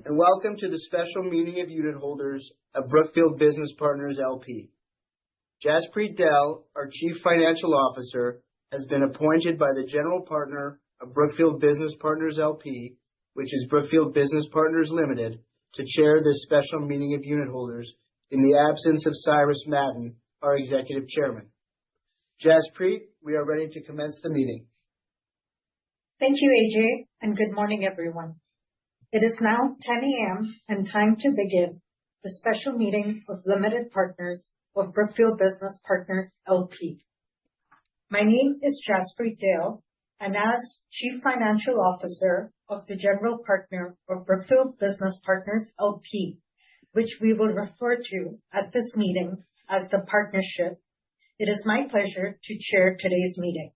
and welcome to the special meeting of unit holders of Brookfield Business Partners LP. Jaspreet Dehl, our Chief Financial Officer, has been appointed by the General Partner of Brookfield Business Partners LP, which is Brookfield Business Partners Limited, to chair this special meeting of unit holders in the absence of Cyrus Madden, our Executive Chairman. Jaspreet, we are ready to commence the meeting. Thank you, AJ, and good morning, everyone. It is now 10 a.m. and time to begin the special meeting of limited partners of Brookfield Business Partners LP. My name is Jaspreet Dehl, and as Chief Financial Officer of the General Partner of Brookfield Business Partners LP, which we will refer to at this meeting as the partnership, it is my pleasure to chair today's meeting.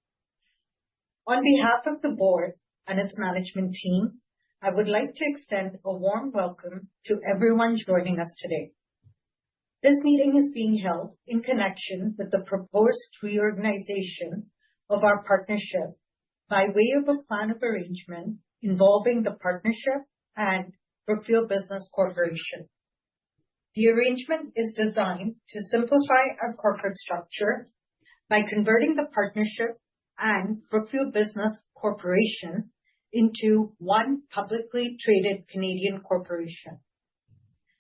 On behalf of the board and its management team, I would like to extend a warm welcome to everyone joining us today. This meeting is being held in connection with the proposed reorganization of our partnership by way of a plan of arrangement involving the partnership and Brookfield Business Corporation. The arrangement is designed to simplify our corporate structure by converting the partnership and Brookfield Business Corporation into one publicly traded Canadian corporation.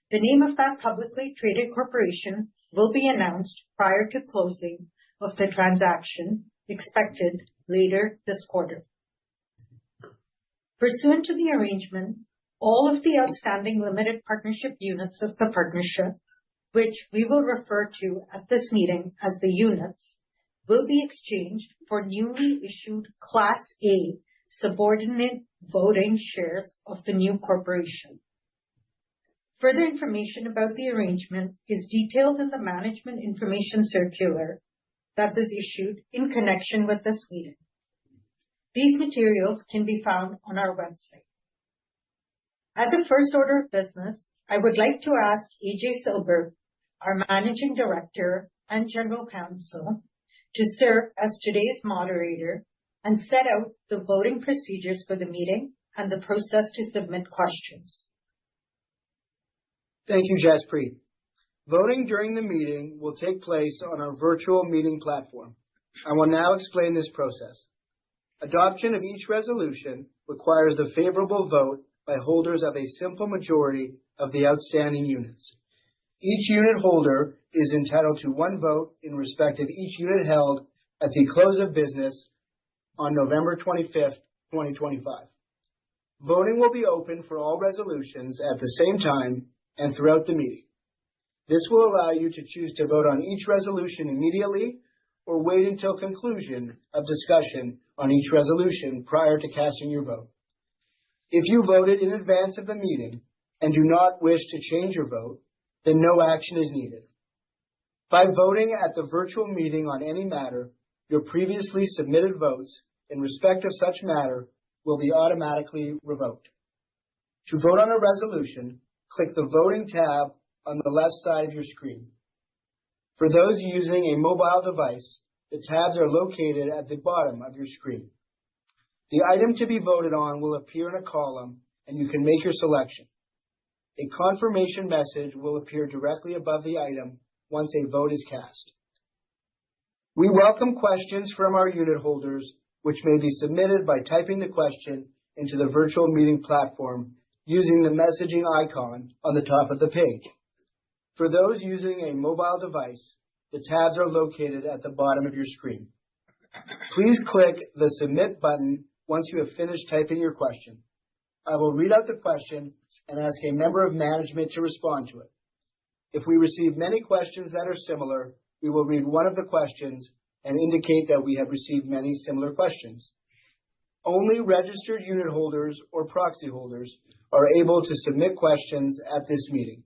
The name of that publicly traded corporation will be announced prior to closing of the transaction expected later this quarter. Pursuant to the arrangement, all of the outstanding limited partnership units of the partnership, which we will refer to at this meeting as the units, will be exchanged for newly issued Class A subordinate voting shares of the new corporation. Further information about the arrangement is detailed in the Management Information Circular that was issued in connection with this meeting. These materials can be found on our website. As a first order of business, I would like to ask AJ Silberg, our Managing Director and General Counsel, to serve as today's moderator and set out the voting procedures for the meeting and the process to submit questions. Thank you, Jaspreet. Voting during the meeting will take place on our virtual meeting platform. I will now explain this process. Adoption of each resolution requires the favorable vote by holders of a simple majority of the outstanding units. Each unit holder is entitled to one vote in respect of each unit held at the close of business on November 25th, 2025. Voting will be open for all resolutions at the same time and throughout the meeting. This will allow you to choose to vote on each resolution immediately or wait until conclusion of discussion on each resolution prior to casting your vote. If you voted in advance of the meeting and do not wish to change your vote, then no action is needed. By voting at the virtual meeting on any matter, your previously submitted votes in respect of such matter will be automatically revoked. To vote on a resolution, click the Voting tab on the left side of your screen. For those using a mobile device, the tabs are located at the bottom of your screen. The item to be voted on will appear in a column, and you can make your selection. A confirmation message will appear directly above the item once a vote is cast. We welcome questions from our unit holders, which may be submitted by typing the question into the virtual meeting platform using the messaging icon on the top of the page. For those using a mobile device, the tabs are located at the bottom of your screen. Please click the Submit button once you have finished typing your question. I will read out the question and ask a member of management to respond to it. If we receive many questions that are similar, we will read one of the questions and indicate that we have received many similar questions. Only registered unit holders or proxy holders are able to submit questions at this meeting.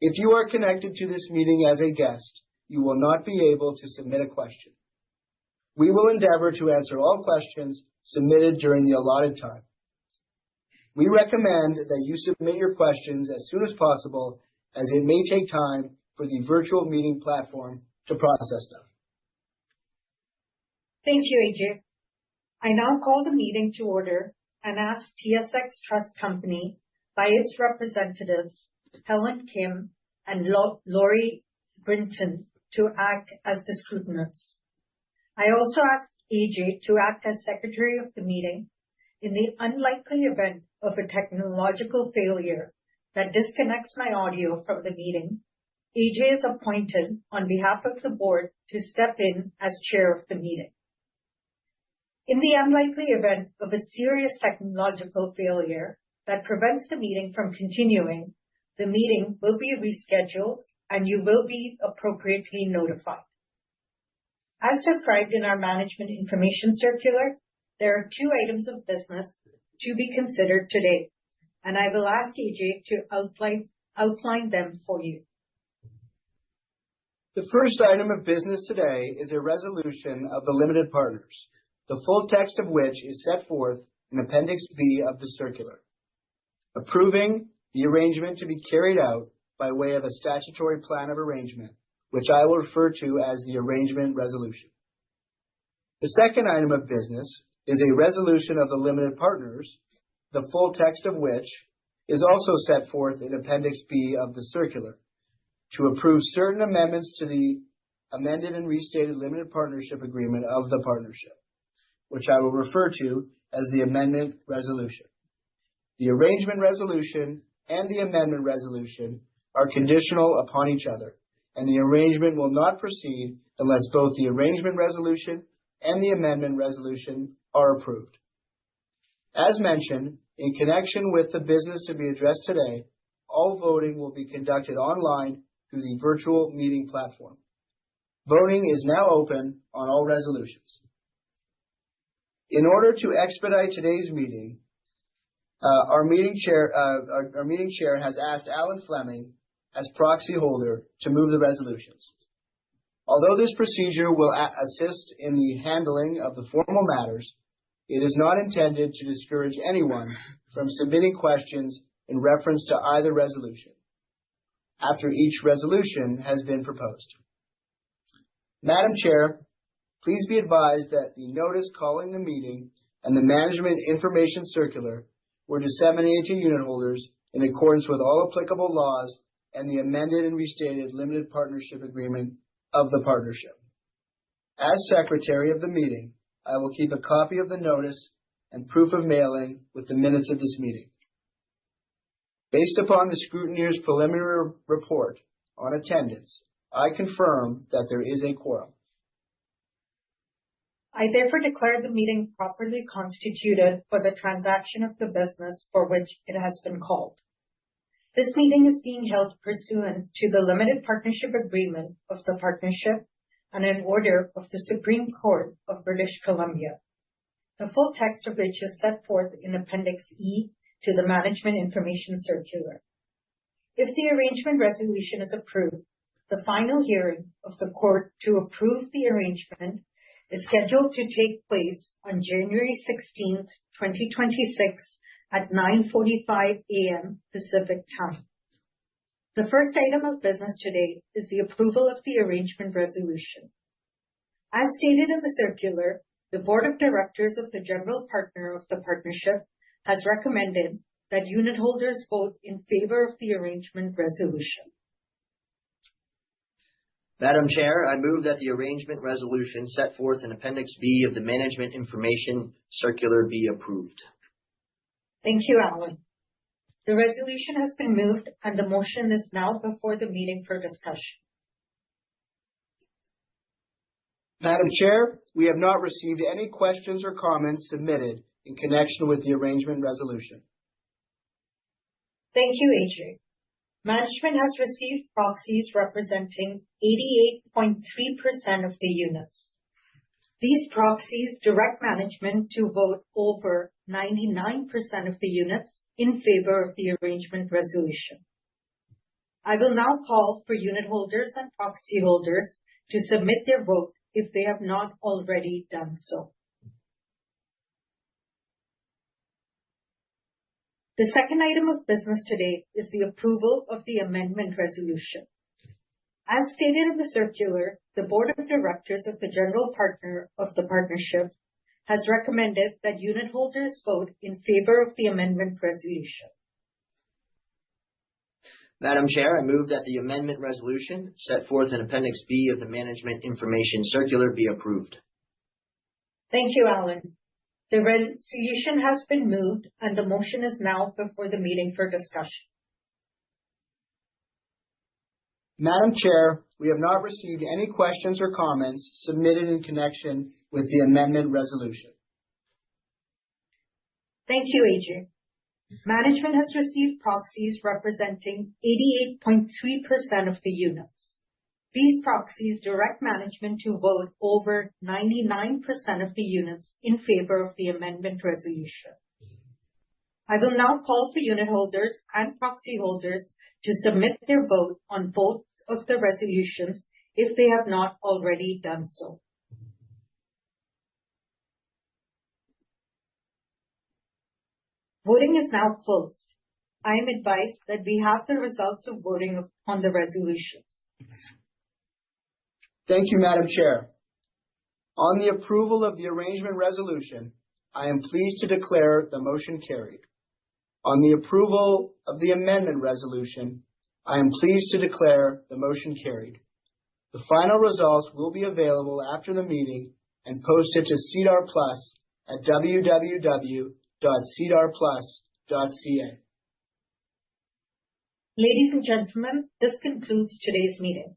If you are connected to this meeting as a guest, you will not be able to submit a question. We will endeavor to answer all questions submitted during the allotted time. We recommend that you submit your questions as soon as possible, as it may take time for the virtual meeting platform to process them. Thank you, AJ. I now call the meeting to order and ask TSX Trust Company by its representatives, Helen Kim and Lori Brinton, to act as the scrutineers. I also asked AJ to act as secretary of the meeting. In the unlikely event of a technological failure that disconnects my audio from the meeting, AJ is appointed on behalf of the board to step in as chair of the meeting. In the unlikely event of a serious technological failure that prevents the meeting from continuing, the meeting will be rescheduled and you will be appropriately notified. As described in our management information circular, there are 2 items of business to be considered today, and I will ask AJ to outline them for you. The first item of business today is a resolution of the limited partners, the full text of which is set forth in Appendix B of the circular, approving the arrangement to be carried out by way of a statutory plan of arrangement, which I will refer to as the arrangement resolution. The second item of business is a resolution of the limited partners, the full text of which is also set forth in Appendix B of the circular, to approve certain amendments to the amended and restated limited partnership agreement of the partnership, which I will refer to as the amendment resolution. The arrangement resolution and the amendment resolution are conditional upon each other, and the arrangement will not proceed unless both the arrangement resolution and the amendment resolution are approved. As mentioned, in connection with the business to be addressed today, all voting will be conducted online through the virtual meeting platform. Voting is now open on all resolutions. In order to expedite today's meeting, our meeting chair has asked Alan Fleming, as proxy holder, to move the resolutions. Although this procedure will assist in the handling of the formal matters, it is not intended to discourage anyone from submitting questions in reference to either resolution after each resolution has been proposed. Madam Chair, please be advised that the notice calling the meeting and the management information circular were disseminated to unit holders in accordance with all applicable laws and the amended and restated limited partnership agreement of the partnership. As secretary of the meeting, I will keep a copy of the notice and proof of mailing with the minutes of this meeting. Based upon the scrutineer's preliminary report on attendance, I confirm that there is a quorum. I therefore declare the meeting properly constituted for the transaction of the business for which it has been called. This meeting is being held pursuant to the limited partnership agreement of the partnership and an order of the Supreme Court of British Columbia, the full text of which is set forth in Appendix E to the Management Information Circular. If the arrangement resolution is approved, the final hearing of the court to approve the arrangement is scheduled to take place on January 16th, 2026 at 9:45 a.m. Pacific Time. The first item of business today is the approval of the arrangement resolution. As stated in the circular, the board of directors of the general partner of the partnership has recommended that unit holders vote in favor of the arrangement resolution. Madam Chair, I move that the arrangement resolution set forth in Appendix B of the Management Information Circular be approved. Thank you, Alan. The resolution has been moved and the motion is now before the meeting for discussion. Madam Chair, we have not received any questions or comments submitted in connection with the arrangement resolution. Thank you, AJ. Management has received proxies representing 88.3% of the units. These proxies direct management to vote over 99% of the units in favor of the arrangement resolution. I will now call for unit holders and proxy holders to submit their vote if they have not already done so. The second item of business today is the approval of the amendment resolution. As stated in the circular, the board of directors of the general partner of the partnership has recommended that unit holders vote in favor of the amendment resolution. Madam Chair, I move that the amendment resolution set forth in Appendix B of the Management Information Circular be approved. Thank you, Alan. The resolution has been moved and the motion is now before the meeting for discussion. Madam Chair, we have not received any questions or comments submitted in connection with the amendment resolution. Thank you, AJ. Management has received proxies representing 88.3% of the units. These proxies direct management to vote over 99% of the units in favor of the amendment resolution. I will now call for unit holders and proxy holders to submit their vote on both of the resolutions if they have not already done so. Voting is now closed. I am advised that we have the results of voting on the resolutions. Thank you, Madam Chair. On the approval of the arrangement resolution, I am pleased to declare the motion carried. On the approval of the amendment resolution, I am pleased to declare the motion carried. The final results will be available after the meeting and posted to SEDAR+ at www.sedarplus.ca. Ladies and gentlemen, this concludes today's meeting.